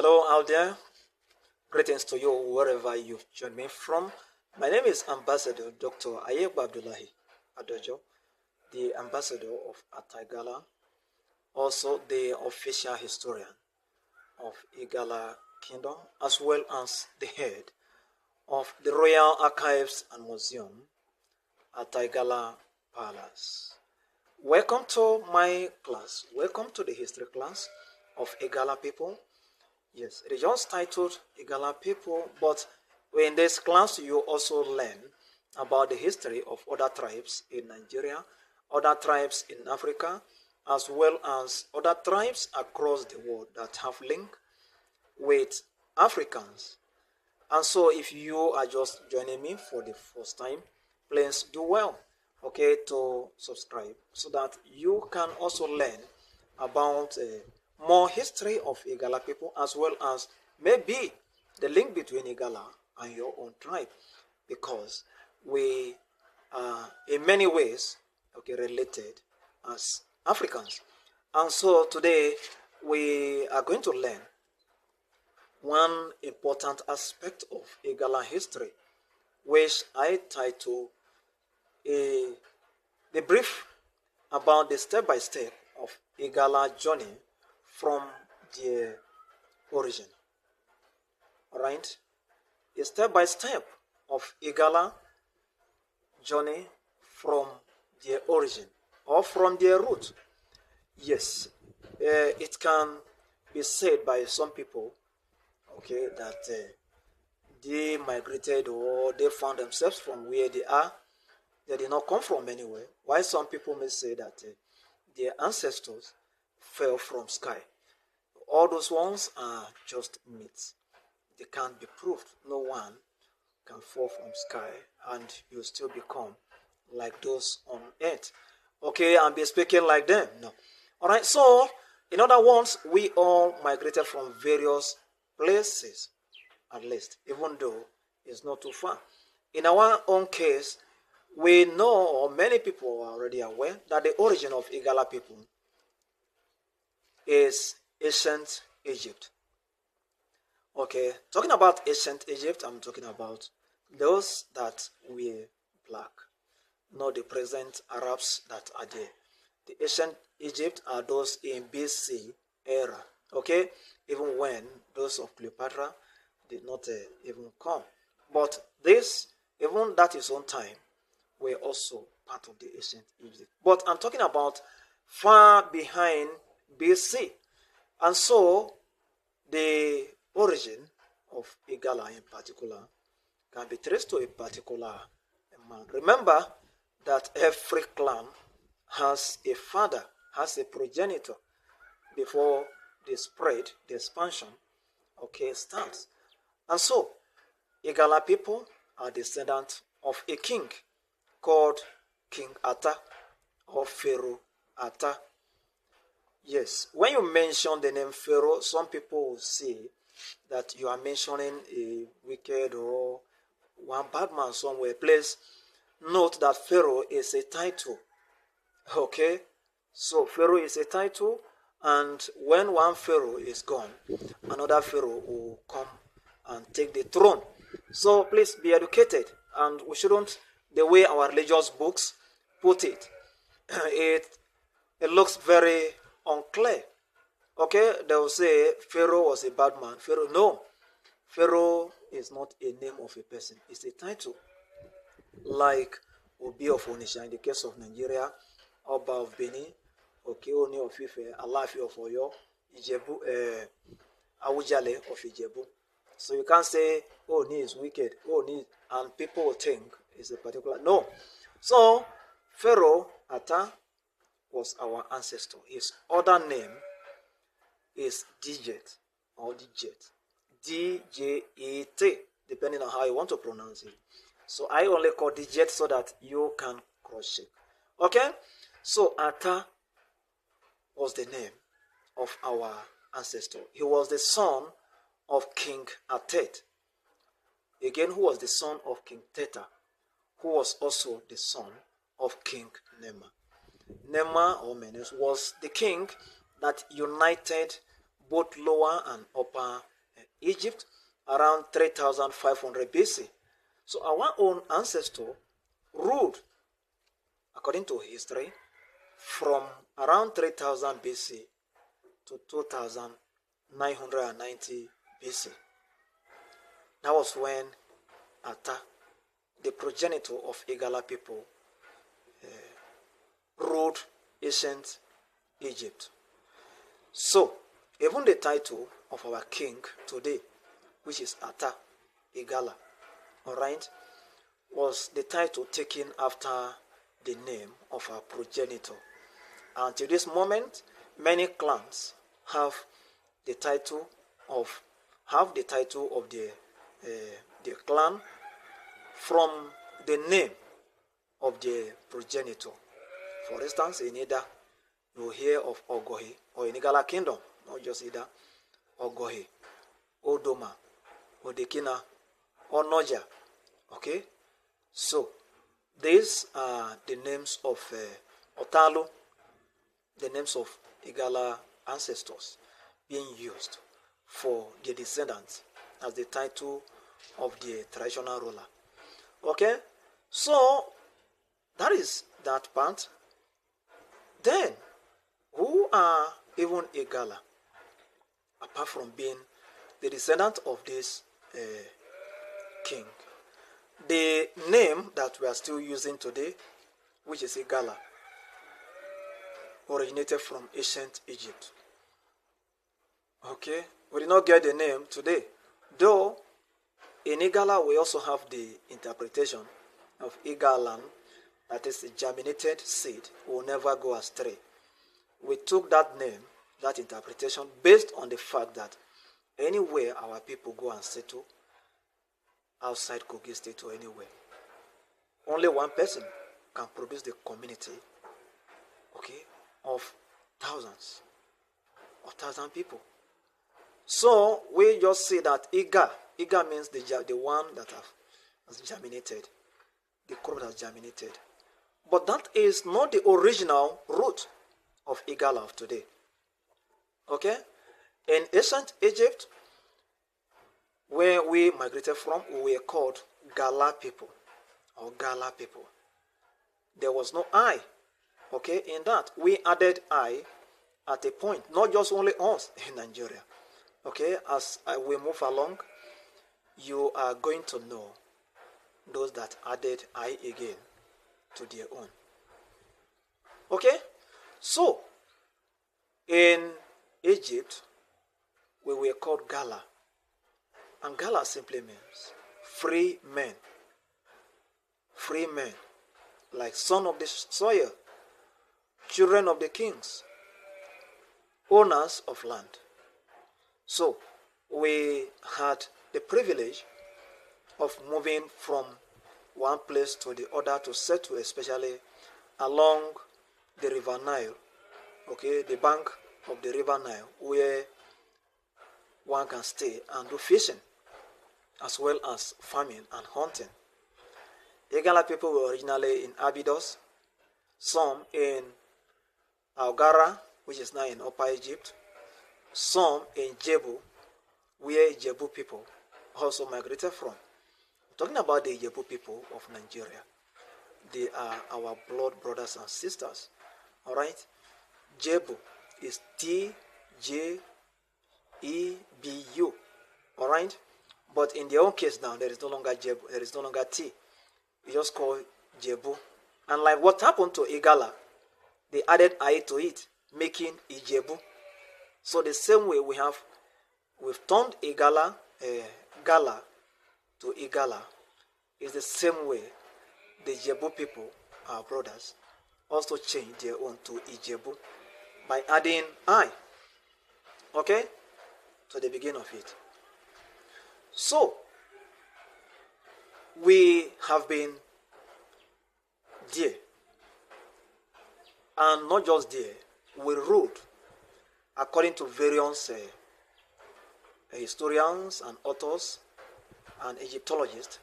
Hello out there. Greetings to you wherever you've joined me from. My name is Ambassador Dr. Ayub Abdullahi Adojo, the ambassador of Igala, also the official historian of Igala Kingdom, as well as the head of the Royal Archives and Museum at Igala Palace. Welcome to my class. Welcome to the history class of Igala people. Yes, it is just titled Igala people, but in this class you also learn about the history of other tribes in Nigeria, other tribes in Africa, as well as other tribes across the world that have link with Africans. And so if you are just joining me for the first time, please do well, okay, to subscribe so that you can also learn about more history of Igala people, as well as maybe the link between Igala and your own tribe, because we are in many ways related as Africans. And so today we are going to learn one important aspect of Igala history, which I title the brief about the step-by-step of Igala journey from their origin. Alright? A step-by-step of Igala journey from their origin or from their root. Yes, it can be said by some people, that they migrated or they found themselves from where they are. They did not come from anywhere. While some people may say that their ancestors fell from sky. All those ones are just myths. They can't be proved. No one can fall from sky and you still become like those on earth. And be speaking like them. No. Alright, so in other words, we all migrated from various places, at least, even though it's not too far. In our own case, we know, or many people are already aware, that the origin of Igala people is ancient Egypt. Talking about ancient Egypt, I'm talking about those that were black, not the present Arabs that are there. The ancient Egypt are those in BC era, even when those of Cleopatra did not even come. But this, even that is on time, were also part of the ancient Egypt. But I'm talking about far behind BC. And so the origin of Igala in particular can be traced to a particular man. Remember that every clan has a father, has a progenitor before the spread, the expansion, starts. And so Igala people are descendants of a king called King Ata or Pharaoh Ata. Yes, when you mention the name Pharaoh, some people will say that you are mentioning a wicked or one bad man somewhere. Please note that Pharaoh is a title. So Pharaoh is a title, and when one Pharaoh is gone, another Pharaoh will come and take the throne. So please be educated, and we shouldn't, the way our religious books put it, it looks very unclear. They will say Pharaoh was a bad man. No. Pharaoh is not a name of a person. It's a title. Like Obi of Onisha in the case of Nigeria, Oba of Benin, Oni of Ife, Alafi of Oyo, Ijebu, Awujale of Ijebu. So you can't say, Oni is wicked, and people will think it's a particular. No. So Pharaoh Ata was our ancestor. His other name is Djet or Djet. D-J-E-T, depending on how you want to pronounce it. So I only call Djet so that you can cross-check. So Ata was the name of our ancestor. He was the son of King Atet. Again, who was the son of King Teta, who was also the son of King Nema. Nema or Menes was the king that united both Lower and Upper Egypt around 3500 BC. So our own ancestor ruled, according to history, from around 3000 BC to 2990 BC. That was when Ata, the progenitor of Igala people, ruled ancient Egypt. So, even the title of our king today, which is Ata Igala, alright, was the title taken after the name of our progenitor. And to this moment, many clans have the title of the clan from the name of the progenitor. For instance, in Ida, you hear of Ogohe, or in Igala kingdom, not just Ida, Ogohe, Odoma, Odekina, or Noja. Okay? So, these are the names of Otalo, the names of Igala ancestors being used for the descendants as the title of the traditional ruler. Okay? So, that is that part. Then, who are even Igala, apart from being the descendant of this king? The name that we are still using today, which is Igala, originated from ancient Egypt. Okay, we did not get the name today, though in Igala we also have the interpretation of Igalan, that is the germinated seed will never go astray. We took that name, that interpretation, based on the fact that anywhere our people go and settle, outside Kogi State or anywhere, only one person can produce the community, okay, of thousands, of 1,000 people. So we just say that Iga means the one that has germinated, the crop has germinated. But that is not the original root of Igala of today. Okay? In ancient Egypt, where we migrated from, we were called Gala people or Gala people. There was no I. Okay? In that, we added I at a point, not just only us in Nigeria. Okay? As we move along, you are going to know those that added I again to their own. Okay? So, in Egypt, we were called Gala. And Gala simply means free men. Free men. Like son of the soil, children of the kings, owners of land. So, we had the privilege of moving from one place to the other to settle, especially along the river Nile, okay, the bank of the river Nile, where one can stay and do fishing, as well as farming and hunting. Igala people were originally in Abydos, some in Algara, which is now in Upper Egypt, some in Jebu, where Jebu people also migrated from. I'm talking about the Jebu people of Nigeria. They are our blood brothers and sisters. Alright? Jebu is T-J-E-B-U. Alright? But in their own case now, there is no longer Jebu, there is no longer T. You just call Jebu. And like what happened to Igala, they added I to it, making Ijebu. So the same way we've turned Igala, Gala to Igala, is the same way the Jebu people, our brothers, also changed their own to Ijebu by adding I, okay, to the beginning of it. So, we have been there, and not just there, we ruled according to various historians and authors and Egyptologists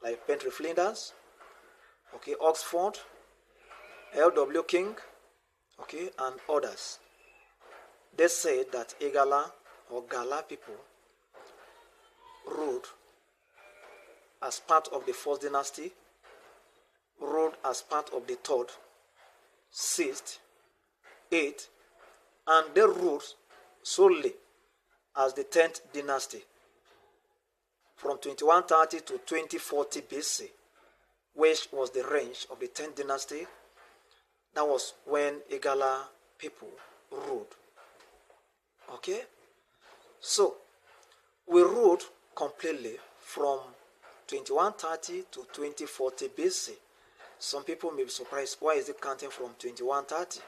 like Pentry Flinders, okay, Oxford, L.W. King, okay, and others. they said that Igala or Gala people ruled as part of the first dynasty, ruled as part of the third, sixth, eighth, and they ruled solely as the 10th dynasty from 2130 to 2040 BC, which was the range of the 10th dynasty. That was when Igala people ruled. Okay? So, we ruled completely from 2130 to 2040 BC. Some people may be surprised, why is it counting from 2130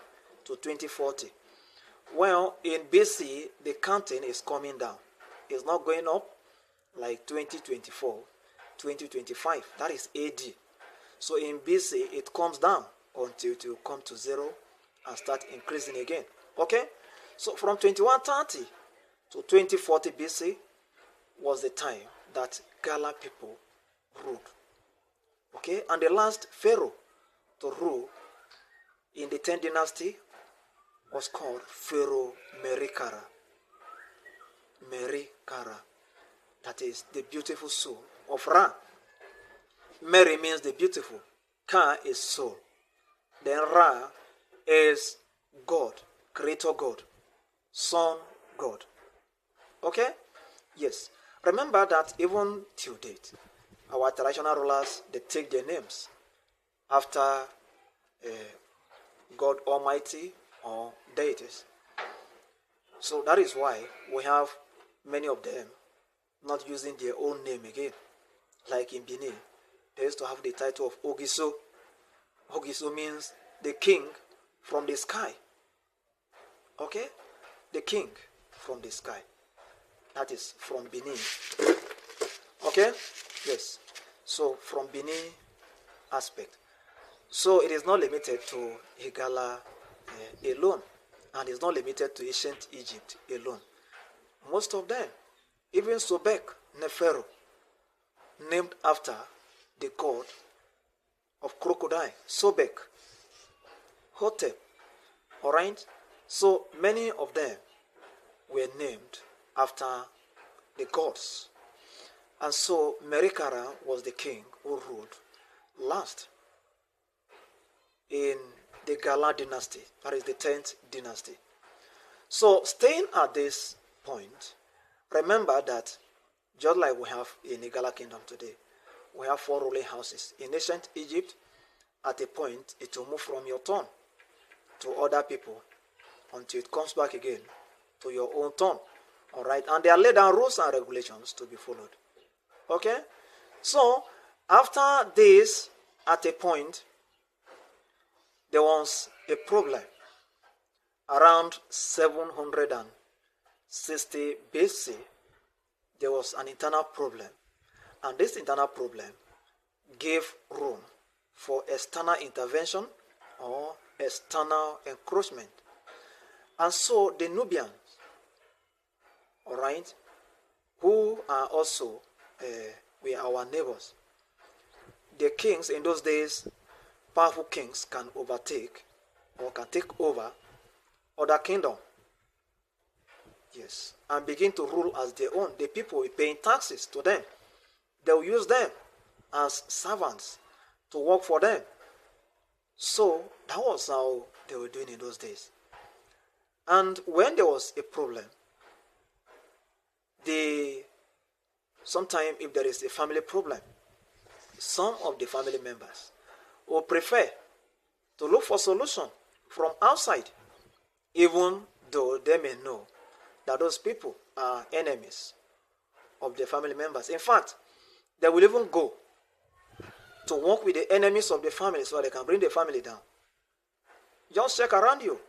to 2040? Well, in BC, the counting is coming down. It's not going up like 2024, 2025. That is AD. So in BC, it comes down until it will come to zero and start increasing again. Okay? So from 2130 to 2040 BC was the time that Gala people ruled. Okay? And the last pharaoh to rule in the 10th dynasty was called Pharaoh Merikara. Merikara. That is the beautiful soul of Ra. Meri means the beautiful. Ka is soul. Then Ra is God, creator God, son God. Okay? Yes. Remember that even till date, our traditional rulers, they take their names after God Almighty or deities. So that is why we have many of them not using their own name again. Like in Benin, they used to have the title of Ogiso. Ogiso means the king from the sky. Okay? The king from the sky. That is from Benin. Okay? Yes. So from Benin aspect. So it is not limited to Igala alone. And it's not limited to ancient Egypt alone. Most of them, even Sobek Neferu, named after the god of crocodile, Sobek, Hotep. Alright? So many of them were named after the gods. And so Merikara was the king who ruled last in the Gala dynasty, that is the 10th dynasty. So staying at this point, remember that just like we have in Igala kingdom today, we have 4 ruling houses. In ancient Egypt, at a point, it will move from your turn to other people until it comes back again to your own turn. All right? And there are laid down rules and regulations to be followed. Okay? So, after this, at a point, there was a problem. Around 760 BC, there was an internal problem. And this internal problem gave room for external intervention or external encroachment. And so the Nubians, all right, who are also we are our neighbors. The kings in those days, powerful kings can overtake or can take over other kingdom. Yes, and begin to rule as their own. The people will paying taxes to them. They will use them as servants to work for them. So that was how they were doing in those days. And when there was a problem, sometimes if there is a family problem, some of the family members will prefer to look for solution from outside, even though they may know that those people are enemies of the family members. In fact, they will even go to work with the enemies of the family so they can bring the family down. Just check around you.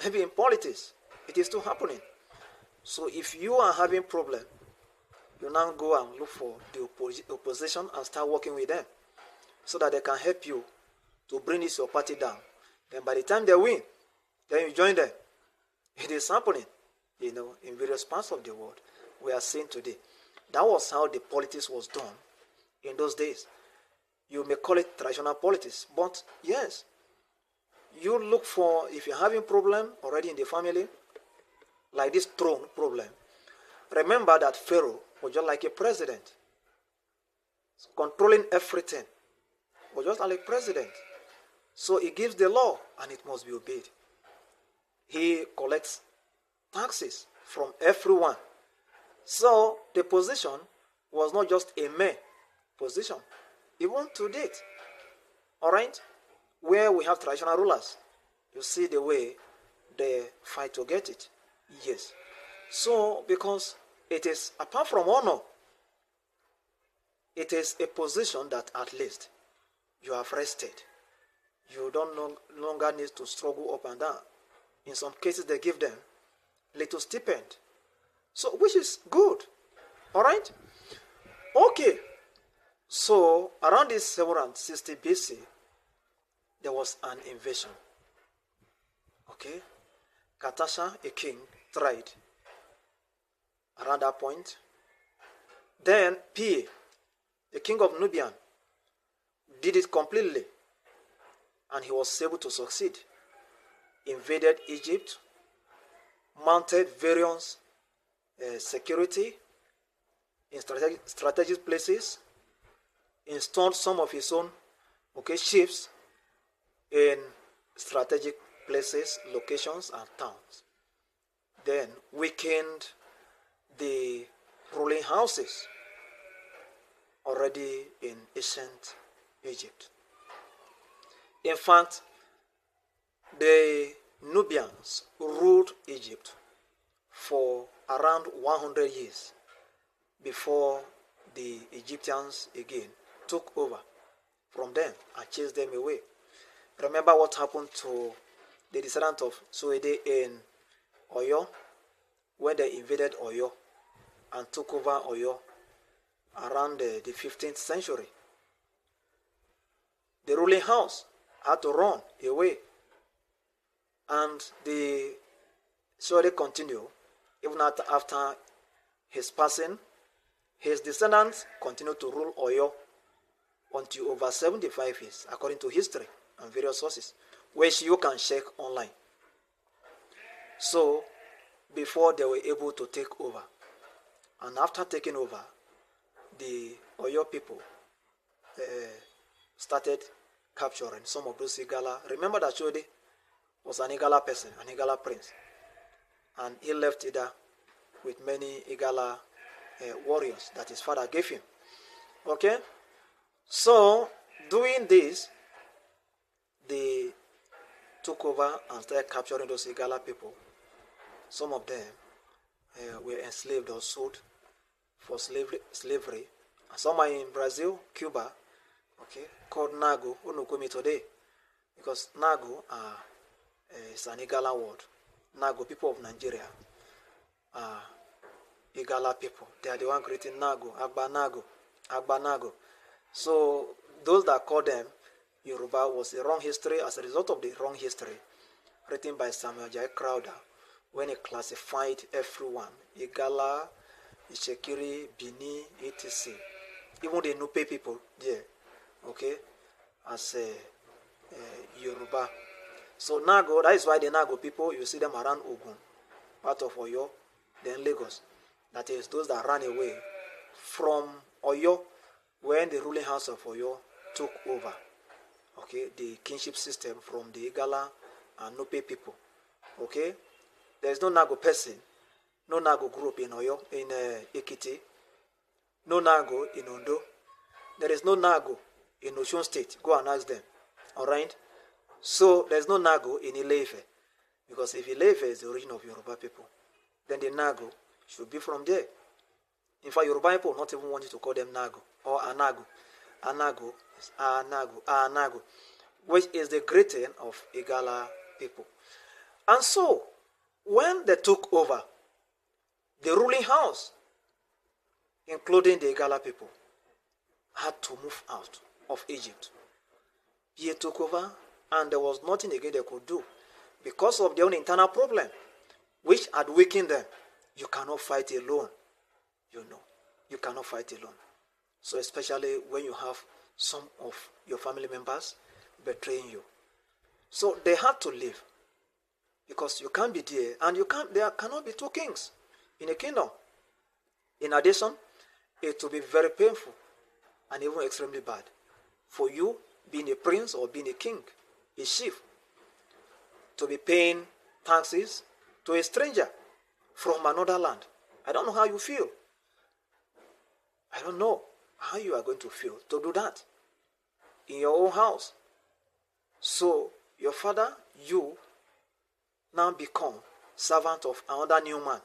Maybe in politics, it is still happening. So if you are having problem, you now go and look for the opposition and start working with them so that they can help you to bring this your party down. Then by the time they win, then you join them. It is happening, in various parts of the world. We are seeing today. That was how the politics was done in those days. You may call it traditional politics, but yes, you look for, if you're having problem already in the family, like this throne problem, remember that Pharaoh was just like a president, controlling everything, was just like a president. So he gives the law and it must be obeyed. He collects taxes from everyone. So the position was not just a mere position, even to date. All right, where we have traditional rulers, you see the way they fight to get it. Yes. So because it is, apart from honor, it is a position that at least you have rested. You don't no longer need to struggle up and down. In some cases, they give them little stipend. So, which is good. All right? Okay. So, around this 760 BC, there was an invasion. Okay? Katasha, a king, tried. Around that point. Then, Pi, the king of Nubian, did it completely. And he was able to succeed. Invaded Egypt, mounted various security in strategic places, installed some of his own ships in strategic places, locations, and towns. Then weakened the ruling houses already in ancient Egypt. In fact, the Nubians ruled Egypt for around 100 years before the Egyptians again took over from them and chased them away. Remember what happened to the descendants of Suede in Oyo when they invaded Oyo and took over Oyo around the 15th century. The ruling house had to run away, and the Suede continued even after his passing. His descendants continued to rule Oyo until over 75 years, according to history and various sources, which you can check online. So, before they were able to take over, and after taking over, the Oyo people started capturing some of those Igala. Remember that Chode was an Igala person, an Igala prince, and he left Ida with many Igala warriors that his father gave him. Okay, so doing this, they took over and started capturing those Igala people. Some of them were enslaved or sold for slavery. Some are in Brazil, Cuba, called Nago, who know me today, because Nago is an Igala word. Nago, people of Nigeria, Igala people. They are the one creating Nago, Agba Nago. So those that call them Yoruba was a wrong history as a result of the wrong history written by Samuel J. Crowder when he classified everyone, Igala, Ishekiri, Bini, etc. Even the Nupe people there, as Yoruba. So Nago, that is why the Nago people, you see them around Ogun, part of Oyo, then Lagos. That is those that ran away from Oyo when the ruling house of Oyo took over, the kinship system from the Igala and Nupe people, There is no Nago person, no Nago group in Oyo, in Ekiti, no Nago in Ondo. There is no Nago in Osun State. Go and ask them, all right? So there is no Nago in Ilefe, because if Ilefe is the origin of Yoruba people, then the Nago should be from there. In fact, Yoruba people not even want you to call them Nago or Anago. Anago is Anago, which is the greeting of Igala people. And so, when they took over, the ruling house, including the Igala people, had to move out of Egypt. They took over, and there was nothing again they could do because of their own internal problem, which had weakened them. You cannot fight alone. You cannot fight alone. So especially when you have some of your family members betraying you. So they had to leave. because you can't be there, and there cannot be two kings in a kingdom. In addition, it will be very painful and even extremely bad for you, being a prince or being a king, a chief, to be paying taxes to a stranger from another land. I don't know how you feel. I don't know how you are going to feel to do that in your own house. So your father, you now become servant of another new man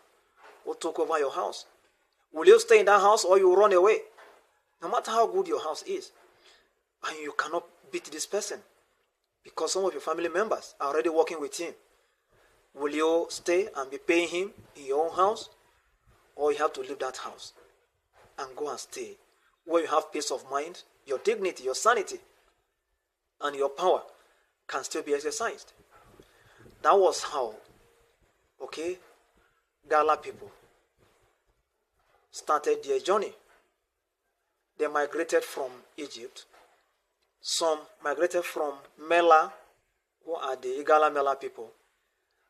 who took over your house. Will you stay in that house or you run away? No matter how good your house is, and you cannot beat this person because some of your family members are already working with him. Will you stay and be paying him in your own house, or you have to leave that house and go and stay where you have peace of mind, your dignity, your sanity, and your power can still be exercised? That was how, Gala people started their journey. They migrated from Egypt. Some migrated from Mela, who are the Igala Mela people.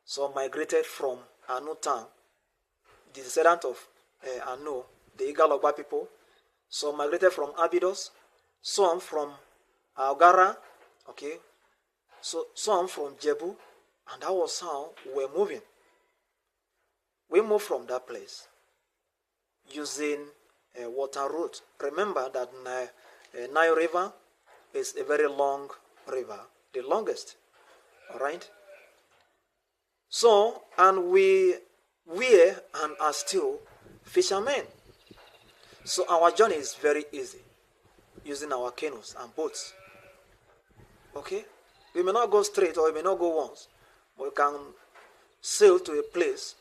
Some migrated from Anu town, the descendant of Anu, the Igala people. Some migrated from Abydos. Some from Algara, so some from Jebu, and that was how we're moving. We moved from that place using a water route. Remember that Nile River is a very long river, the longest. All right. So, and we were and are still fishermen. So our journey is very easy, using our canoes and boats. Okay? We may not go straight or we may not go once, but we can sail to a place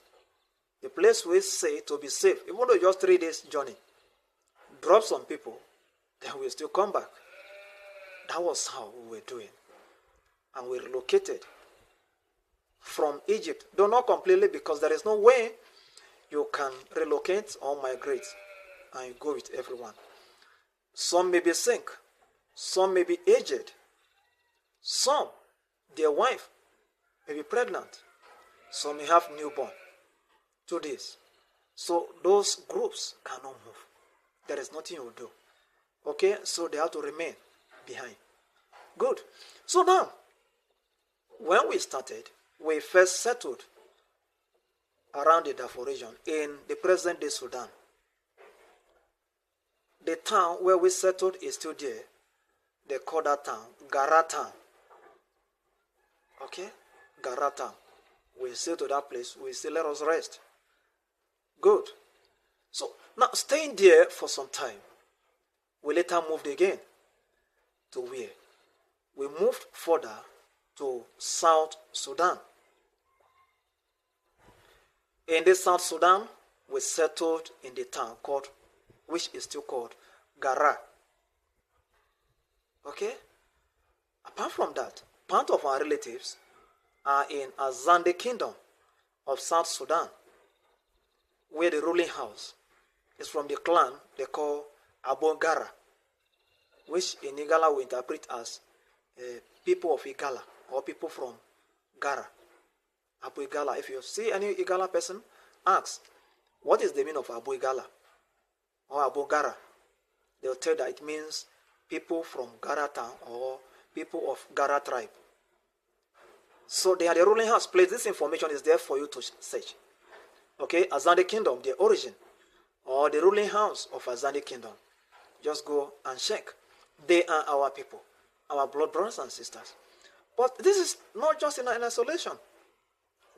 we say to be safe, even though just 3 days journey. Drop some people, then we'll still come back. That was how we were doing. And we relocated from Egypt, though not completely, because there is no way you can relocate or migrate and you go with everyone. Some may be sick, some may be aged, some, their wife may be pregnant, some may have newborn. 2 days. So those groups cannot move. There is nothing you will do. Okay, so they have to remain behind. Good. So now, when we started, we first settled around the Darfur region in the present-day Sudan. The town where we settled is still there. They call that town Gara town. Okay? Gara town. We sail to that place. We say, let us rest. Good. So, now staying there for some time, we later moved again to where? We moved further to South Sudan. In the South Sudan, we settled in the town which is still called Gara. Okay? Apart from that, part of our relatives are in Azande Kingdom of South Sudan, where the ruling house is from the clan they call Abu Gara, which in Igala we interpret as people of Igala or people from Gara. Abu Igala. If you see any Igala person, ask, what is the meaning of Abu Igala or Abu Gara? They'll tell that it means people from Gara town or people of Gara tribe. So they are the ruling house. Please, this information is there for you to search. Okay, Azande Kingdom, the origin, or the ruling house of Azande Kingdom. Just go and check. They are our people, our blood brothers and sisters. But this is not just in isolation.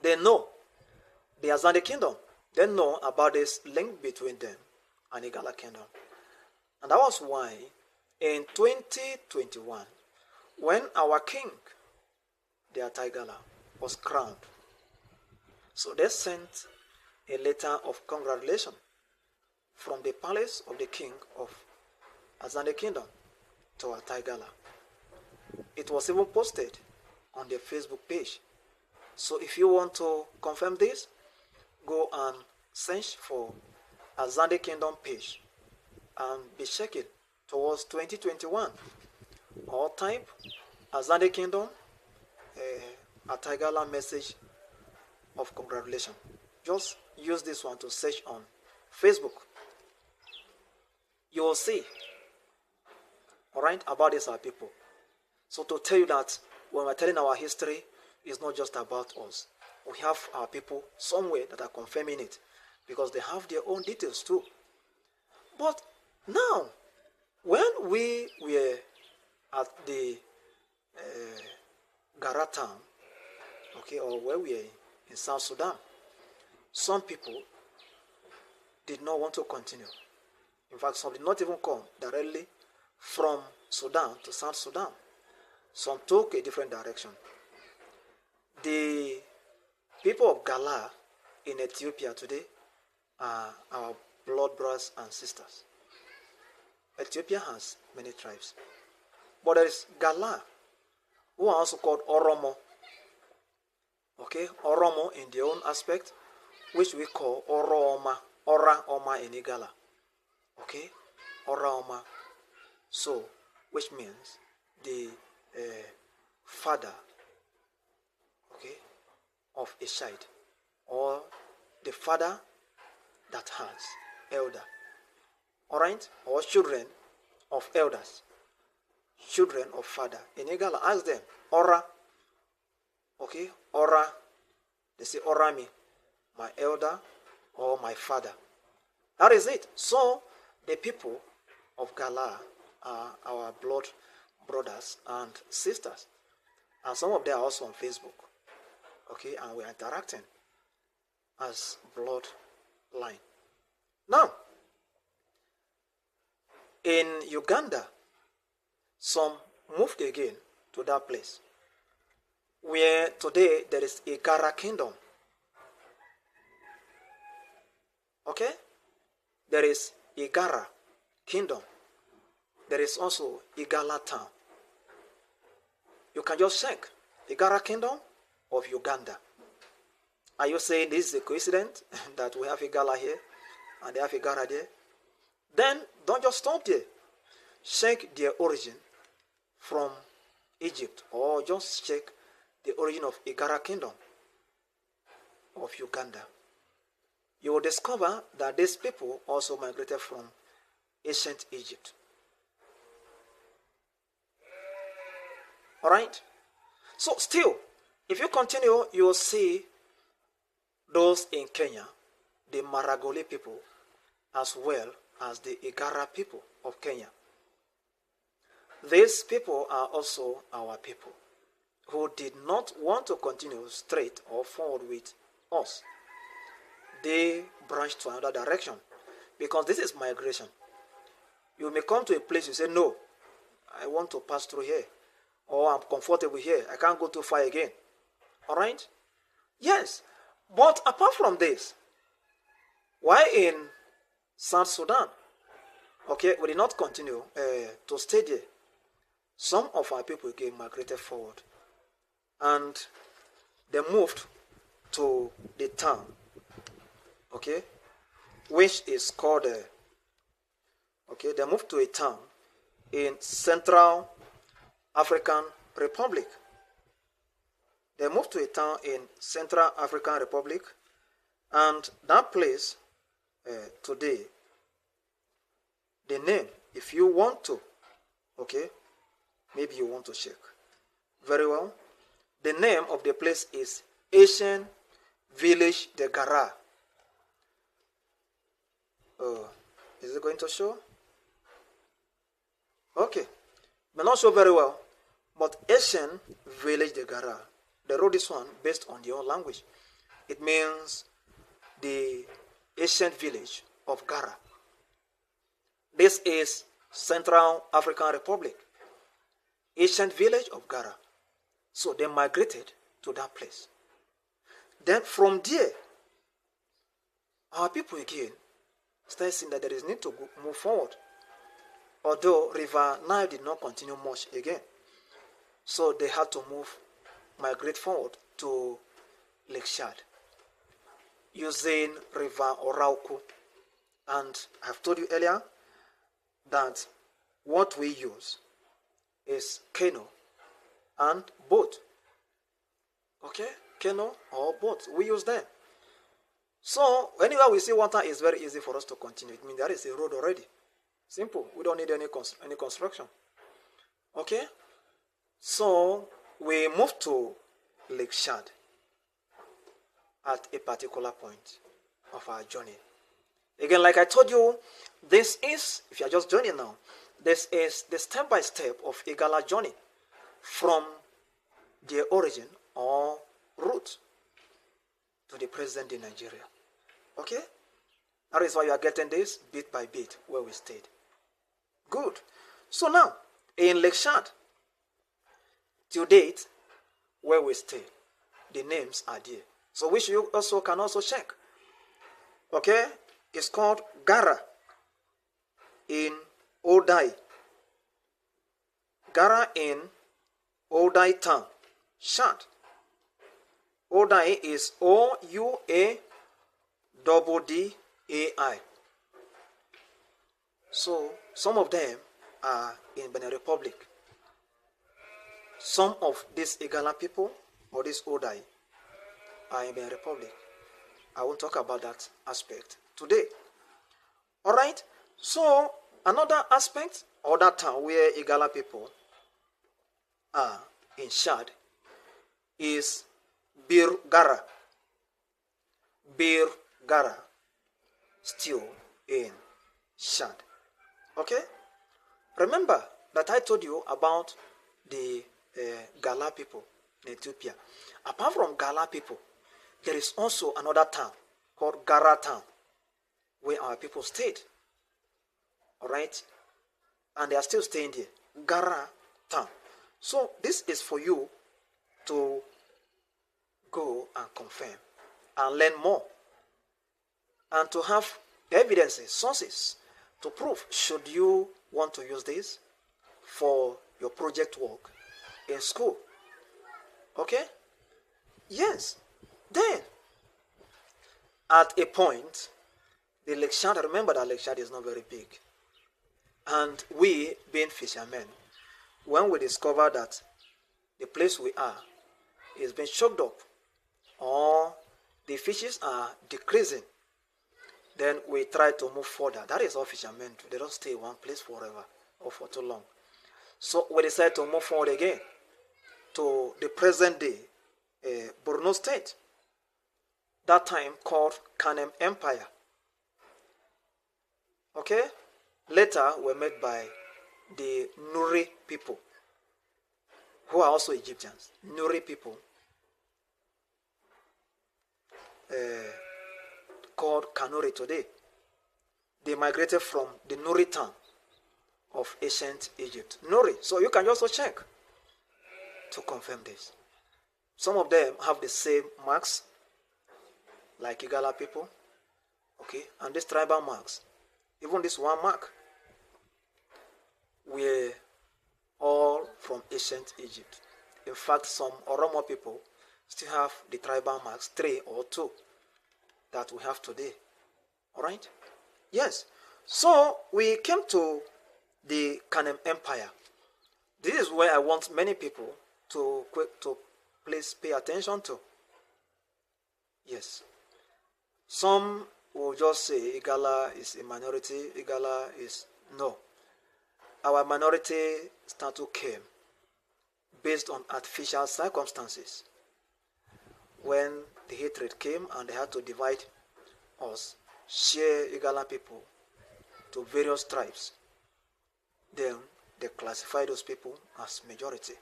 They know the Azande Kingdom. They know about this link between them and Igala Kingdom. And that was why in 2021, when our king, the Igala, was crowned, so they sent a letter of congratulation from the palace of the king of Azande Kingdom to Igala. It was even posted on their Facebook page. So if you want to confirm this, go and search for Azande Kingdom page and be checking towards 2021, or type Azande Kingdom Igala message of congratulations. Just use this one to search on Facebook. You will see, all right, about these our people. So to tell you that when we're telling our history, it's not just about us. We have our people somewhere that are confirming it because they have their own details too. But now, when we were at the Gara town, okay, or where we are in South Sudan, some people did not want to continue. In fact, some did not even come directly from Sudan to South Sudan. Some took a different direction. The people of Gala in Ethiopia today are our blood brothers and sisters. Ethiopia has many tribes. But there is Gala, who are also called Oromo. Okay, Oromo in their own aspect, which we call Ora Oma in Igala. Okay, Ora Oma. So, which means the father, okay, of a child, or the father that has elder. Alright, or children of elders, children of father. In Igala, ask them, Ora, okay, Ora, they say Orami, my elder or my father. That is it. So, the people of Gala are our blood brothers and sisters. And some of them are also on Facebook. Okay, and we're interacting as bloodline. Now, in Uganda, some moved again to that place, where today there is a Igala kingdom. Okay? There is Igala kingdom. There is also Igala town. You can just check Igala kingdom of Uganda. Are you saying this is a coincidence that we have Igala here and they have Igala there? Then don't just stop there. Check their origin from Egypt, or just check the origin of Igala kingdom of Uganda. You will discover that these people also migrated from ancient Egypt. Alright? So still, if you continue, you will see those in Kenya, the Maragoli people, as well as the Igala people of Kenya. These people are also our people who did not want to continue straight or forward with us. They branched to another direction because this is migration. You may come to a place, you say, no, I want to pass through here, or I'm comfortable here, I can't go too far again. All right? Yes, but apart from this, why in South Sudan, okay, we did not continue to stay there. Some of our people again migrated forward, and they moved to the town, okay, which is called, okay, they moved to a town in Central African Republic. They moved to a town in Central African Republic, and that place today, the name, if you want to, okay, maybe you want to check. Very well. The name of the place is Asian Village de Gara. Is it going to show? Okay. May not show very well, but Asian Village de Gara. They wrote this one based on their own language. It means the ancient village of Gara. This is Central African Republic. Ancient village of Gara. So they migrated to that place. Then from there, our people again started seeing that there is need to move forward. Although River Nile did not continue much again. So they had to migrate forward to Lake Chad using River Orauku. And I've told you earlier that what we use is canoe and boat. Okay? canoe or boat. We use them. So anywhere we see water, it's very easy for us to continue. It means there is a road already. Simple. We don't need any construction. Okay? So we move to Lake Chad at a particular point of our journey. Again, like I told you, this is, if you are just joining now, this is the step-by-step of Igala journey from their origin or root to the present in Nigeria. Okay? That is why you are getting this bit by bit where we stayed. Good. So now, in Lake Chad, to date, where we stay, the names are there. So which you also can also check. Okay? It's called Gara in Odai. Gara in Odai town, Chad. Odai is O-U-A-D-D-A-I. So some of them are in Benin Republic. Some of these Igala people or this Odai are in Benin Republic. I won't talk about that aspect today. Alright, so another aspect or that town where Igala people are in Chad is Bir Gara. Bir Gara, still in Chad. Okay? Remember that I told you about the Gala people in Ethiopia. Apart from Gala people, there is also another town called Gara town where our people stayed. Alright? And they are still staying there. Gara town. So this is for you to go and confirm and learn more and to have evidences, sources to prove should you want to use this for your project work in school. Okay? Yes. Then, at a point, the Lake Chad, remember that Lake Chad is not very big. And we, being fishermen, when we discover that the place we are is being choked up or the fishes are decreasing, then we try to move further. That is all fishermen do. They don't stay in one place forever or for too long. So we decided to move forward again to the present day Borno State, that time called Kanem Empire. Okay? Later were made by the Nuri people, who are also Egyptians. Nuri people, called Kanuri today. They migrated from the Nuri town of ancient Egypt. Nuri. So you can also check to confirm this. Some of them have the same marks like Igala people. Okay, and these tribal marks, even this one mark, were all from ancient Egypt. In fact, some Oromo people still have the tribal marks, 3 or 2, that we have today. Alright? Yes. So we came to the Kanem Empire. This is where I want many people to please pay attention to. Yes. Some will just say Igala is a minority. Igala is no. Our minority status came based on artificial circumstances. When the hatred came and they had to divide us, share Igala people to various tribes, then they classified those people as majority.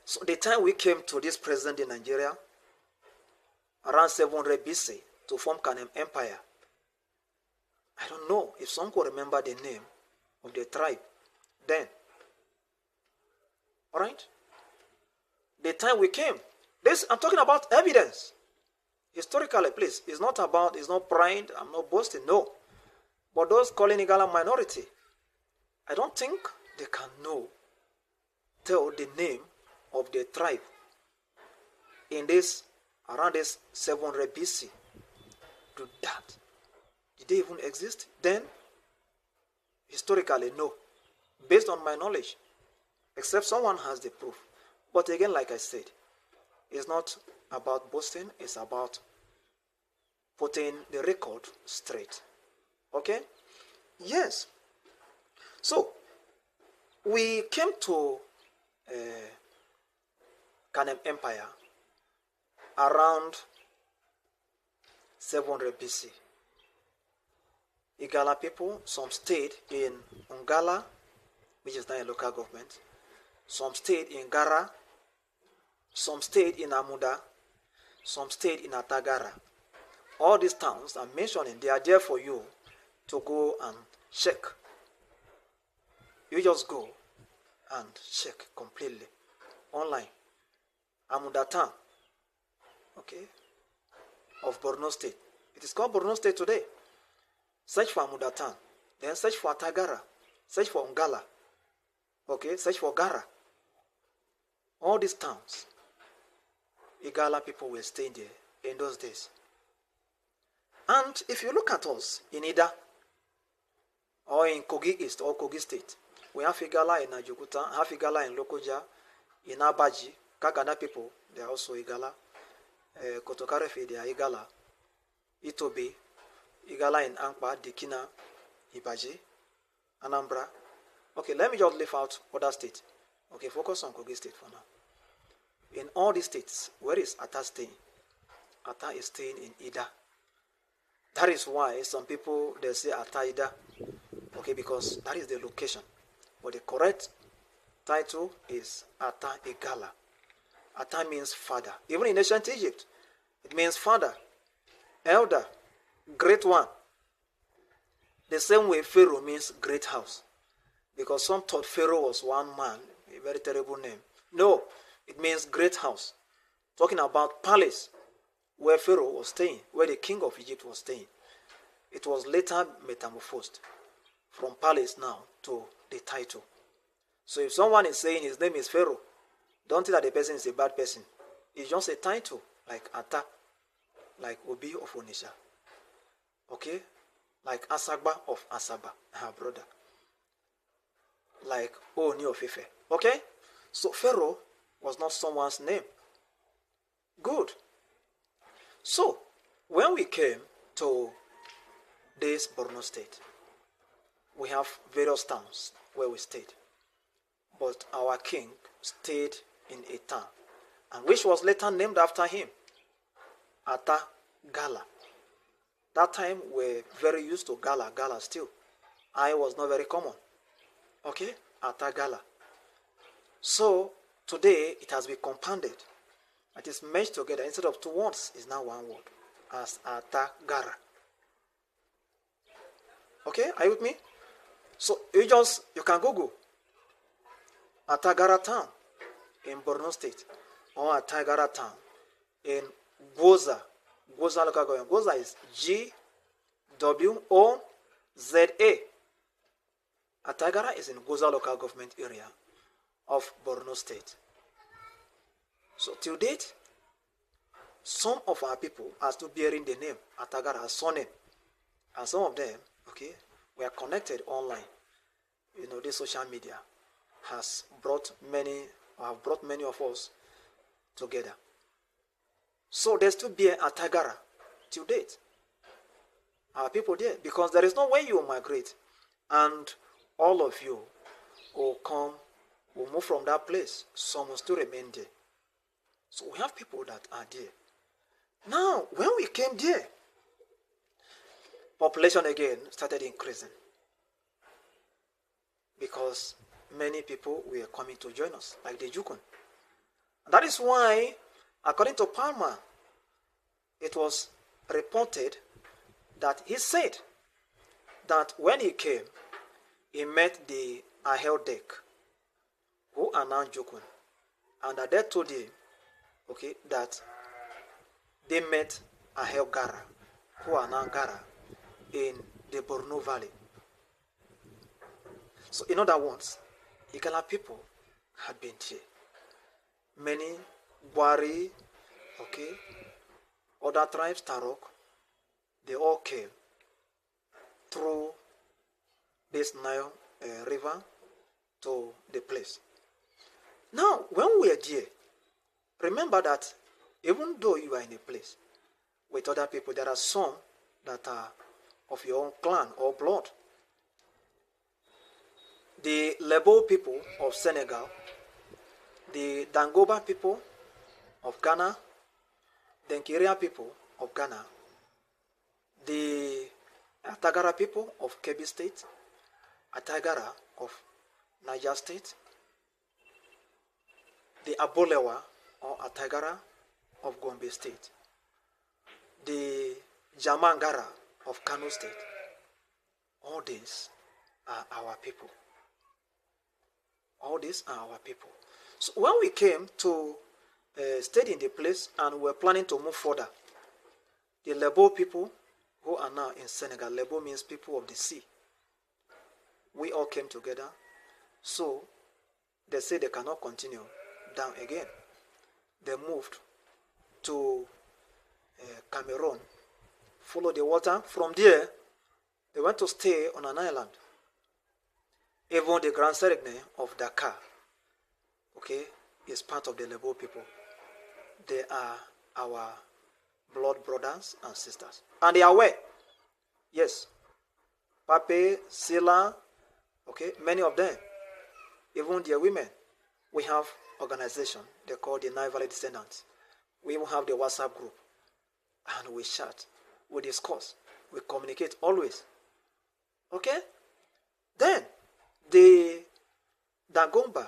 So the time we came to this present in Nigeria, around 700 BC, to form Kanem Empire, I don't know if some could remember the name of the tribe then. Alright? The time we came. This, I'm talking about evidence. Historically, please. It's not pride, I'm not boasting, no. But those calling Igala minority, I don't think they can tell the name of the tribe in this, around this 700 BC. Do that. Did they even exist then? Historically, no. Based on my knowledge. Except someone has the proof. But again, like I said, it's not about boasting, it's about putting the record straight. Okay? Yes. So, we came to Kanem Empire around 700 BC. Igala people, some stayed in Ungala, which is now a local government. Some stayed in Gara. Some stayed in Amuda. Some stayed in Atagara. All these towns I'm mentioning, they are there for you to go and check. You just go and check completely online. Amuda town, okay, of Borno State. It is called Borno State today. Search for Amuda town. Then search for Atagara. Search for Ungala. Okay, search for Gara. All these towns, Igala people were staying there in those days. And if you look at us in Ida, or in Kogi East or Kogi State, we have Igala in Ajukuta, have Igala in Lokoja, in Abaji, Kagana people, they are also Igala. Kotokarefe, they are Igala. Itobe, Igala in Ankpa, Dikina, Ibaji, Anambra. Okay, let me just leave out other states. Okay, focus on Kogi State for now. In all these states, where is Ata staying? Ata is staying in Ida. That is why some people, they say Ata Ida. Okay, because that is the location. But the correct title is Ata Igala. Ata means father. Even in ancient Egypt, it means father, elder, great one. The same way Pharaoh means great house. Because some thought Pharaoh was one man, a very terrible name. No, it means great house. Talking about palace, where Pharaoh was staying, where the king of Egypt was staying. It was later metamorphosed from palace now to the title. So if someone is saying his name is Pharaoh, don't think that the person is a bad person. It's just a title, like Ata, like Obi of Onisha. Okay? Like Asagba of Asaba, her brother. Like Oni of Ife. Okay? So Pharaoh was not someone's name. Good. So, when we came to this Borno State, we have various towns where we stayed. But our king stayed in a town, and which was later named after him, Ata Gala. That time we're very used to Gala still. I was not very common. Okay? Ata Gala. So, today it has been compounded. It is merged together. Instead of two words, it's now one word, as Atagara. Okay, are you with me? So you can Google Atagara town in Borno State or Atagara town in Goza local government. Goza is Gwoza. Atagara is in Goza local government area of Borno State. So till date, some of our people are still bearing the name Atagara as surname, and some of them, okay, we are connected online. You know, this social media has brought many of us together. So there's still bear Atagara till date. Our people there, because there is no way you will migrate, and all of you will move from that place. Some will still remain there. So we have people that are there. Now, when we came there, population again started increasing because many people were coming to join us, like the Jukun. That is why, according to Palmer, it was reported that he said that when he came, he met the Aheldek, who are now Jukun, and that they told him, okay, that they met Ahel Gara, who are now Gara, in the Borno Valley. So in other words, Igala people had been here. Many Gwari, okay, other tribes, Tarok, they all came through this Nile river to the place. Now, when we are there, remember that Even though you are in a place with other people, there are some that are of your own clan or blood. The Lebo people of Senegal, the Dangoba people of Ghana, the Nkiria people of Ghana, the Atagara people of Kebbi State, Atagara of Niger State, the Abolewa or Atagara of Gombe State, the Jamangara of Kano State. All these are our people. All these are our people. So when we came to stay in the place and we were planning to move further, the Lebo people who are now in Senegal, Lebo means people of the sea, we all came together. So they say they cannot continue down again. They moved to Cameroon, follow the water. From there, they went to stay on an island. Even the Grand Seregne of Dakar, okay, is part of the Lebo people. They are our blood brothers and sisters. And they are aware. Yes. Pape, Sila, okay, many of them, even their women. We have organization, they call the Nile Valley Descendants. We even have the WhatsApp group. And we chat, we discuss, we communicate always. Okay? Then, the Dagomba,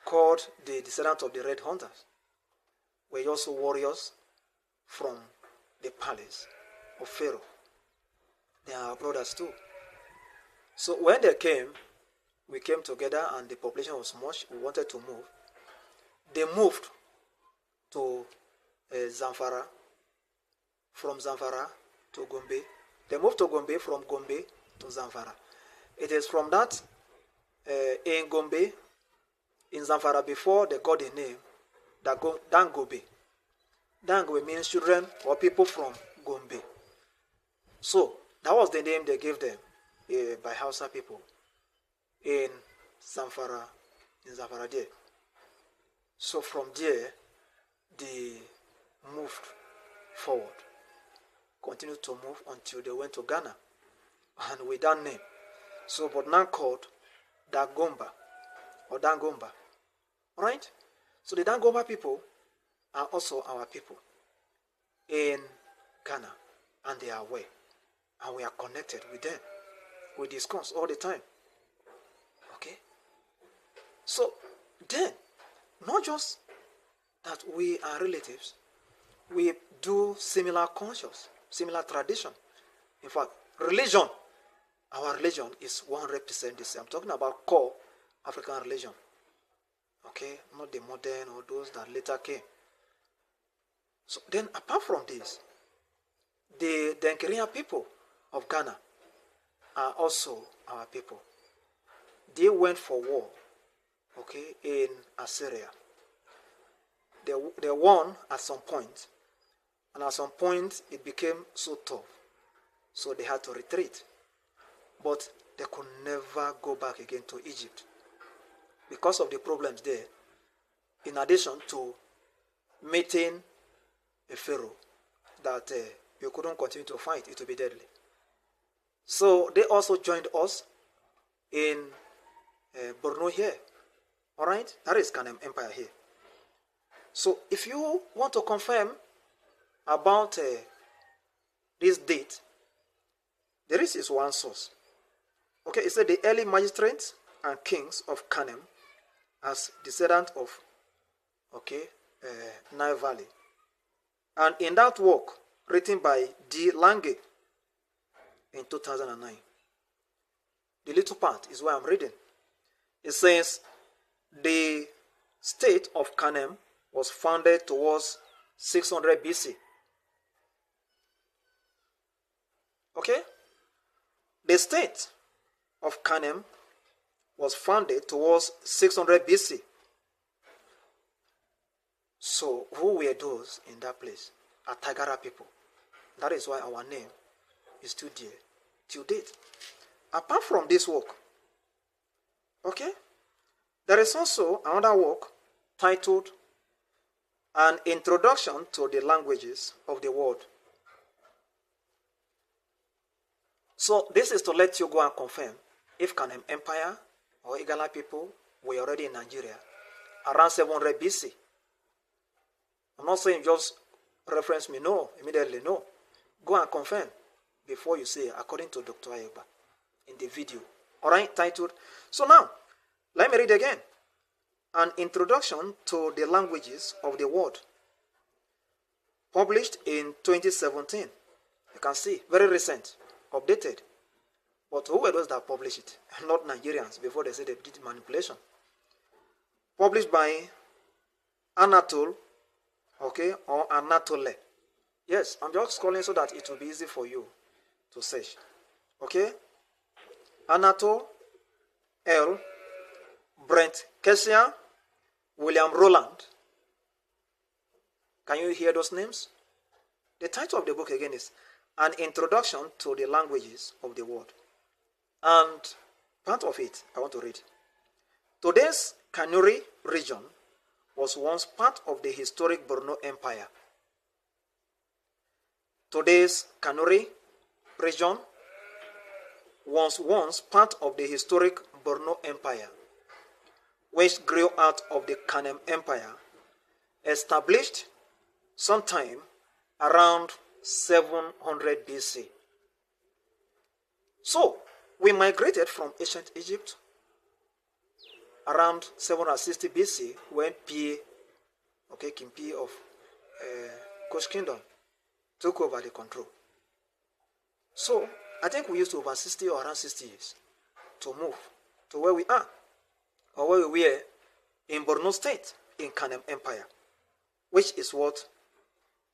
called the descendants of the Red Hunters, were also warriors from the palace of Pharaoh. They are our brothers too. So when they came, we came together and the population was much. We wanted to move. They moved to Zamfara, from Zamfara to Gombe. They moved to Gombe, from Gombe to Zamfara. It is from that in Gombe, in Zamfara, before they got the name Dangobe. Dangobe means children or people from Gombe. So that was the name they gave them by Hausa people in Zamfara there. So from there, they moved forward, continued to move until they went to Ghana, and with that name. So, but now called Dagomba or Dangomba. Alright? So the Dangomba people are also our people in Ghana, and they are aware, and we are connected with them. We discuss all the time. Okay? So then, not just that we are relatives, we do similar cultures, similar tradition. In fact, religion, our religion is 100% the same. I'm talking about core African religion. Okay? Not the modern or those that later came. So then, apart from this, the Nkiria people of Ghana are also our people. They went for war, okay, in Assyria. They won at some point, and at some point it became so tough, so they had to retreat. But they could never go back again to Egypt because of the problems there. In addition to meeting a pharaoh that you couldn't continue to fight, it would be deadly. So they also joined us in Borno here. Alright? That is Kanem Empire here. So if you want to confirm about this date, there is one source. Okay, it said the early magistrates and kings of Kanem as descendant of Nile Valley. And in that work, written by D. Lange in 2009, the little part is what I'm reading. It says, the state of Kanem was founded towards 600 BC. Okay? The state of Kanem was founded towards 600 BC. So, who were those in that place? Atagara people. That is why our name is still there till date. Apart from this work, okay, there is also another work titled An introduction to the languages of the world. So this is to let you go and confirm if Kanem Empire or Igala people were already in Nigeria around 700 BC. I'm not saying just reference me, no, immediately, no. Go and confirm before you say, according to Dr. Ayeba in the video. All right, titled. So now, let me read again. An introduction to the languages of the world. Published in 2017. You can see, very recent, updated. But who were those that published it? Not Nigerians, before they said they did manipulation. Published by Anatole, okay, or Anatole. Yes, I'm just calling so that it will be easy for you to search. Okay? Anatole L. Brent Kessia, William Roland. Can you hear those names? The title of the book again is An Introduction to the Languages of the World. And part of it, I want to read. Today's Kanuri region was once part of the historic Borno Empire. Today's Kanuri region was once part of the historic Borno Empire, which grew out of the Kanem Empire, established sometime around 700 BC. So, we migrated from ancient Egypt around 760 BC when King P of Kush Kingdom took over the control. So, I think we used over 60 or around 60 years to move to where we are, or where we were in Borno State, in Kanem Empire, which is what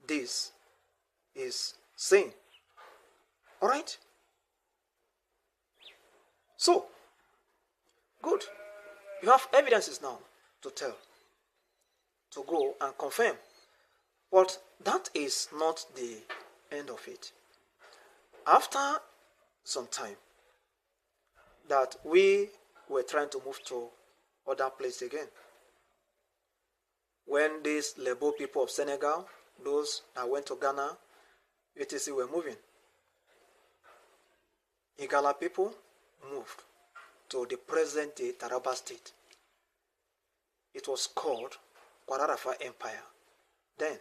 this is saying. All right? So, good. You have evidences now to tell, to go and confirm. But that is not the end of it. After some time that we were trying to move to other place again, when these Lebo people of Senegal, those that went to Ghana, etc., were moving, Igala people moved to the present-day Taraba state. It was called Kwararafa Empire then.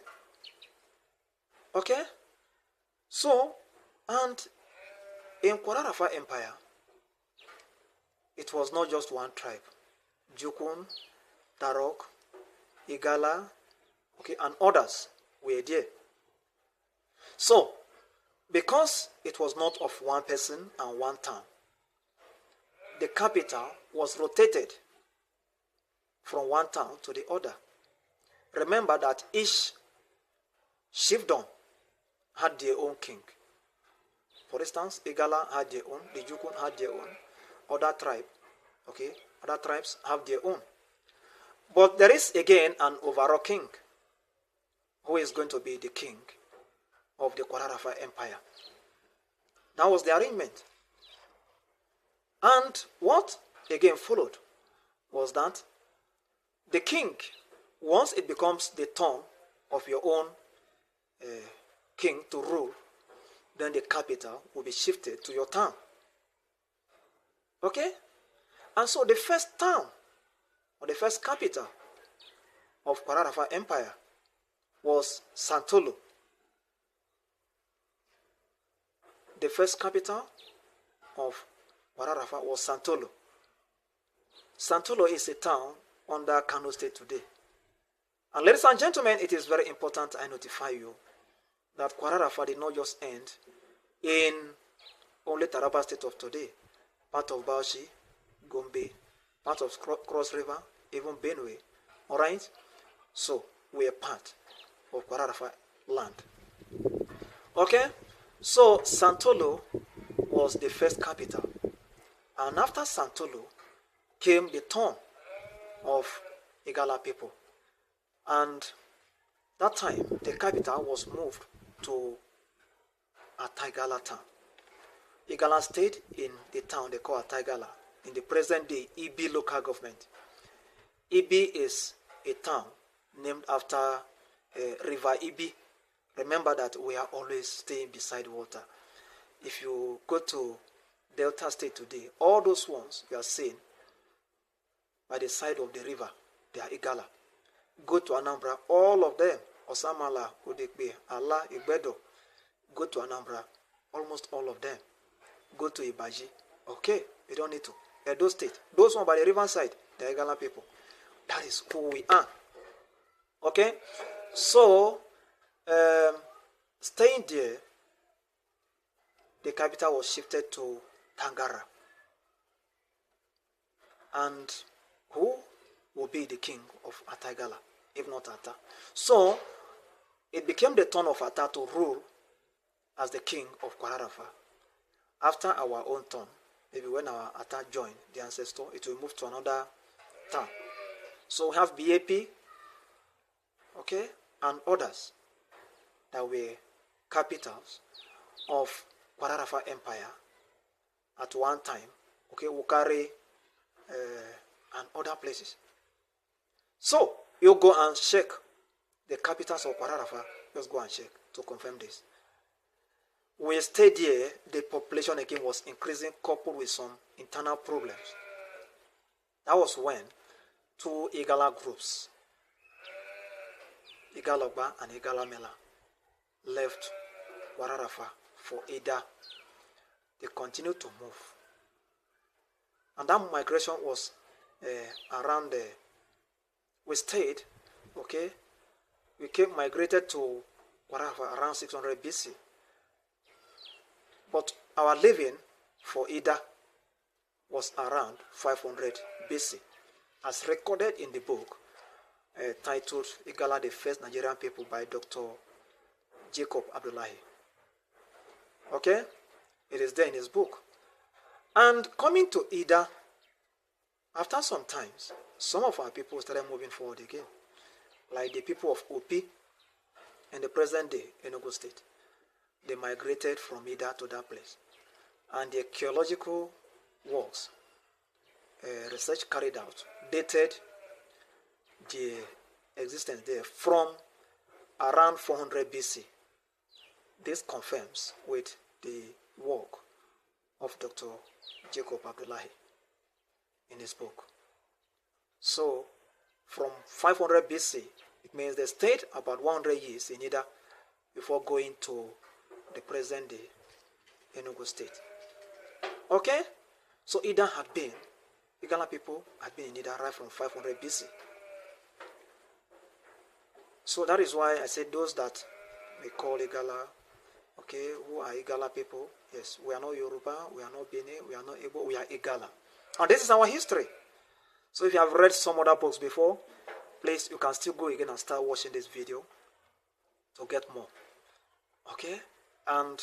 Okay? So, and in Kwararafa Empire, it was not just one tribe. Jukun, Tarok, Igala, okay, and others were there. So, because it was not of one person and one town, the capital was rotated from one town to the other. Remember that each chiefdom had their own king. For instance, Igala had their own, the Jukun had their own, other tribe, okay, other tribes have their own. But there is again an overall king who is going to be the king of the Kwararafa Empire. That was the arrangement. And what again followed was that the king, once it becomes the turn of your own king to rule, then the capital will be shifted to your town. Okay? And so the first town, or the first capital of Kwararafa Empire was Santolo. The first capital of Kwararafa was Santolo. Santolo is a town under Kano State today. And ladies and gentlemen, it is very important I notify you that Kwararafa did not just end in only Taraba State of today, part of Bauchi, Gombe, part of Cross River, even Benue. Alright? So, we are part of Kwararafa land. Okay? So, Santolo was the first capital. And after Santolo came the turn of Igala people. And that time, the capital was moved to Ataigala town. Igala stayed in the town they call Ataigala, in the present day Ibi local government. Ibi is a town named after River Ibi. Remember that we are always staying beside water. If you go to Delta State today, all those ones you are seeing by the side of the river, they are Igala. Go to Anambra, all of them, Osamala, Udekbe, Allah, Igbedo, go to Anambra, almost all of them. Go to Ibaji, okay, you don't need to. Edo State, those ones by the river side, they are Igala people. That is who we are. Okay, so staying there, the capital was shifted to Tangara. And who will be the king of Ataigala, if not Ata? So it became the turn of Ata to rule as the king of Kwararafa. After our own turn, maybe when our Ata joined the ancestor, it will move to another town. So we have BAP, okay, and others that were capitals of Kwararafa Empire at one time, okay, Wukari and other places. So you go and check the capitals of Kwararafa, just go and check to confirm this. We stayed here, the population again was increasing, coupled with some internal problems. That was when two Igala groups, Igala Ogba and Igala Mela, left Kwararafa for Ida. They continued to move. And that migration was around we stayed, okay, we migrated to Kwararafa around 600 BC. But our living for Ida was around 500 BC, as recorded in the book titled Igala, the First Nigerian People by Dr. Jacob Abdullahi. Okay? It is there in his book. And coming to Ida, after some times, some of our people started moving forward again, like the people of Opi in the present day Enugu State. They migrated from Ida to that place. And the archaeological works, research carried out, dated the existence there from around 400 BC. This confirms with the work of Dr. Jacob Abdullahi in his book. So, from 500 BC, it means they stayed about 100 years in Ida before going to the present day Enugu State. Okay? So Ida had been, Igala people had been in Ida right from 500 BC. So that is why I said those that we call Igala, okay, who are Igala people? Yes, we are not Yoruba, we are not Bene, we are not Igbo, we are Igala. And this is our history. So if you have read some other books before, please, you can still go again and start watching this video to get more. Okay? And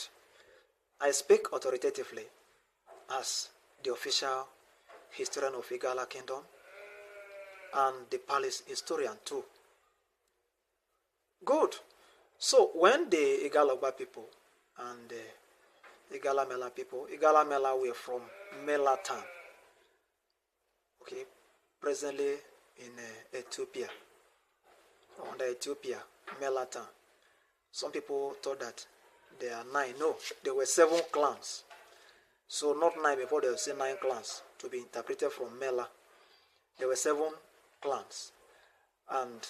I speak authoritatively as the official historian of Igala Kingdom and the palace historian too. Good. So when the Igala Ogba people and the Igala Mela people, Igala Mela were from Mela town, okay, presently in Ethiopia, under Ethiopia, Mela town. Some people thought that there are 9. No, there were 7 clans. So not 9 before they will say 9 clans to be interpreted from Mela. There were 7 clans, and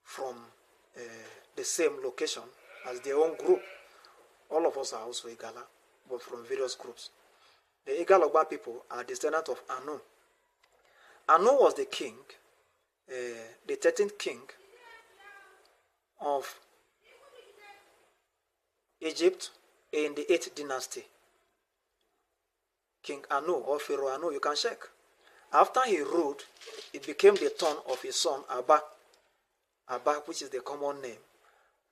from the same location as their own group. All of us are also Igala, but from various groups. The Igala Ogba people are descendants of Anu. Anu was the king, the 13th king of Egypt in the 8th dynasty. King Anu or Pharaoh Anu, you can check. After he ruled, it became the turn of his son Abba. Abba, which is the common name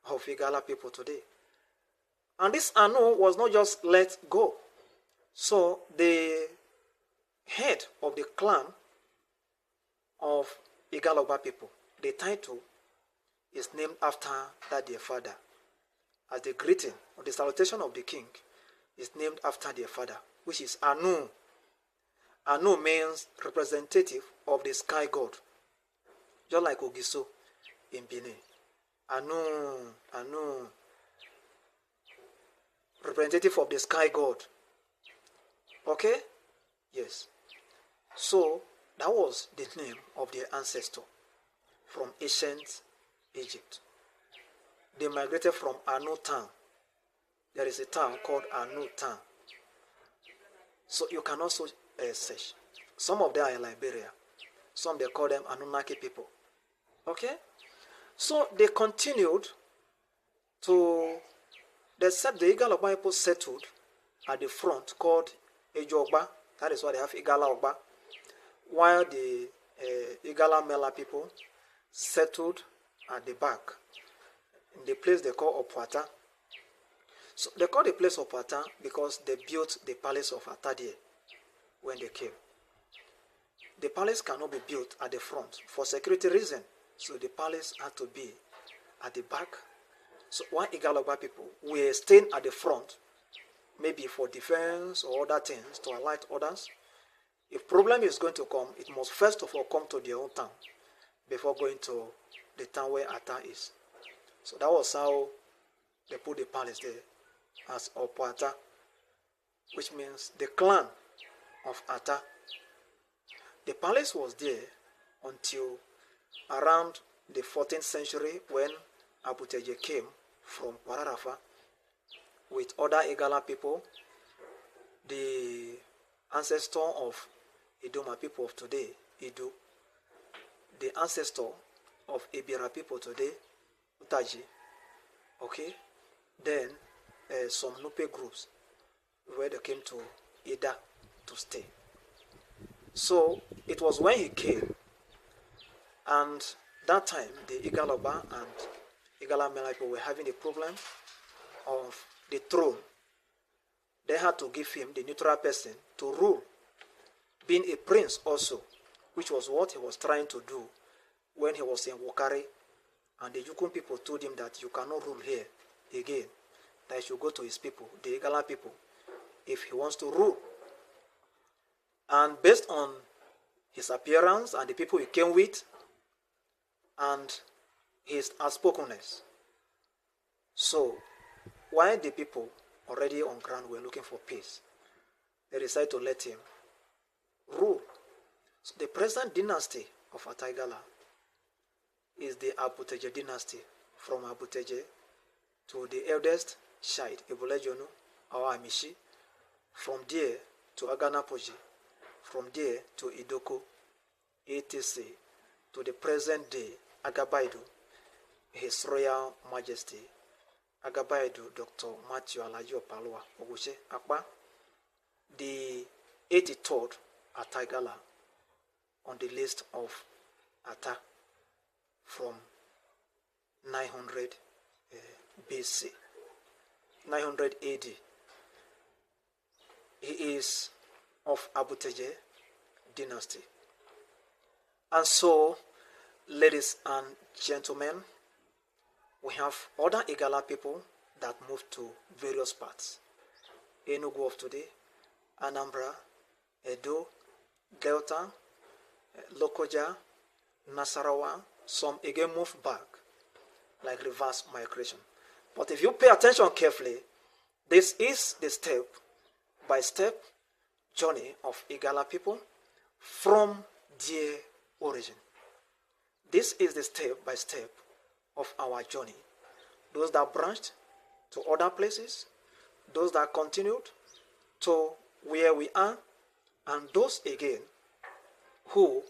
of Igala people today. And this Anu was not just let go. So the head of the clan of Igala Ogba people, the title is named after that their father. As the greeting or the salutation of the king is named after their father, which is Anu. Anu means representative of the sky god, just like Ogiso in Benin. Anu, representative of the sky god. Okay? Yes. So that was the name of their ancestor from ancient Egypt. They migrated from Anu town. There is a town called Anu town. So you can also search. Some of them are in Liberia. Some they call them Anunnaki people. Okay? So they continued to, the Igala people settled at the front called Ejogba. That is why they have Igala Ogba. While the Igala Mela people settled at the back in the place they call Opwata. So they call the place Opwata because they built the palace of Ata there when they came. The palace cannot be built at the front for security reason. So the palace had to be at the back. So one Igala people were staying at the front, maybe for defense or other things to alert others. If problem is going to come, it must first of all come to their own town before going to the town where Ata is. So that was how they put the palace there as Opwata, which means the clan of Ata. The palace was there until around the 14th century when Abuteje came from Kwararafa with other Igala people, the ancestor of Idoma people of today, Idu, the ancestor of Ibira people today, Utaji, okay, then some Nupe groups where they came to Ida to stay. So it was when he came, and that time the Igaloba and Igala Mela people were having a problem of the throne. They had to give him the neutral person to rule, being a prince also, which was what he was trying to do when he was in Wokari, and the Yukun people told him that you cannot rule here again, that he should go to his people, the Igala people, if he wants to rule. And based on his appearance and the people he came with and his outspokenness, so while the people already on ground were looking for peace, they decided to let him rule. So the present dynasty of Ataigala is the Abuteje dynasty, from Abuteje to the eldest Shide, Ebulejonu, or Amishi, from there to Aganapoji, from there to Idoko, etc., to the present day Agabaidu, His Royal Majesty Agabaidu Dr. Matthew Alajo Palua Oguche Akpa, the 83rd Ataigala on the list of Ata from 900 BC, 900 AD. He is of Abuteje dynasty. And so, ladies and gentlemen, we have other Igala people that moved to various parts. Enugu of today, Anambra, Edo, Delta, Lokoja, Nasarawa, some again moved back, like reverse migration. But if you pay attention carefully, this is the step-by-step journey of Igala people from their origin. This is the step-by-step of our journey. Those that branched to other places, those that continued to where we are, and those again who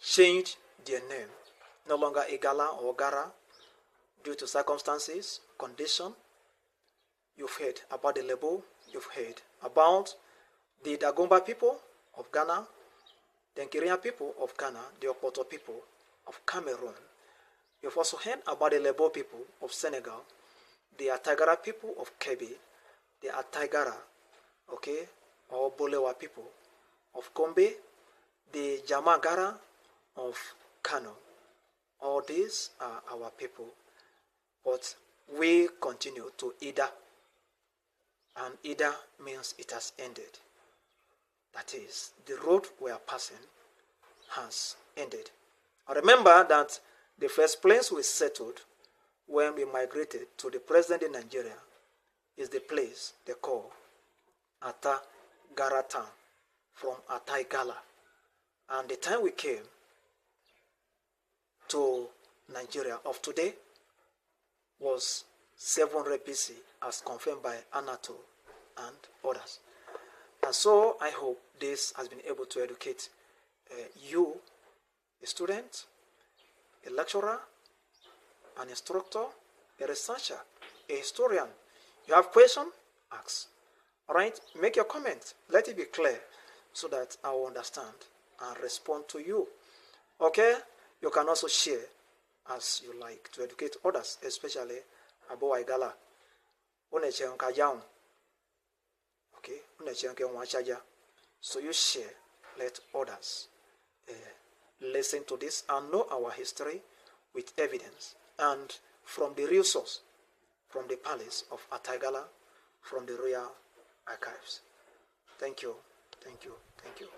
changed their name, no longer Igala or Gara, due to circumstances, condition. You've heard about the Lebo, you've heard about the Dagomba people of Ghana, the Nkirian people of Ghana, the Opoto people of Cameroon. You've also heard about the Lebo people of Senegal, the Ataigara people of Kebbi, the Ataigara, okay, or Bolewa people of Gombe, the Jamagara of Kano. All these are our people. But we continue to Ida. And Ida means it has ended. That is, the road we are passing has ended. I remember that the first place we settled when we migrated to the present day Nigeria is the place they call Atagara town from Igala. And the time we came to Nigeria of today was 700 BC as confirmed by Anatole and others. And so I hope this has been able to educate you, a student, a lecturer, an instructor, a researcher, a historian. You have questions? Ask. All right? Make your comment. Let it be clear so that I will understand and respond to you. Okay? You can also share as you like to educate others, especially about Igala. Okay? So you share, let others listen to this and know our history with evidence and from the real source, from the palace of Igala, from the royal archives. Thank you, thank you, thank you.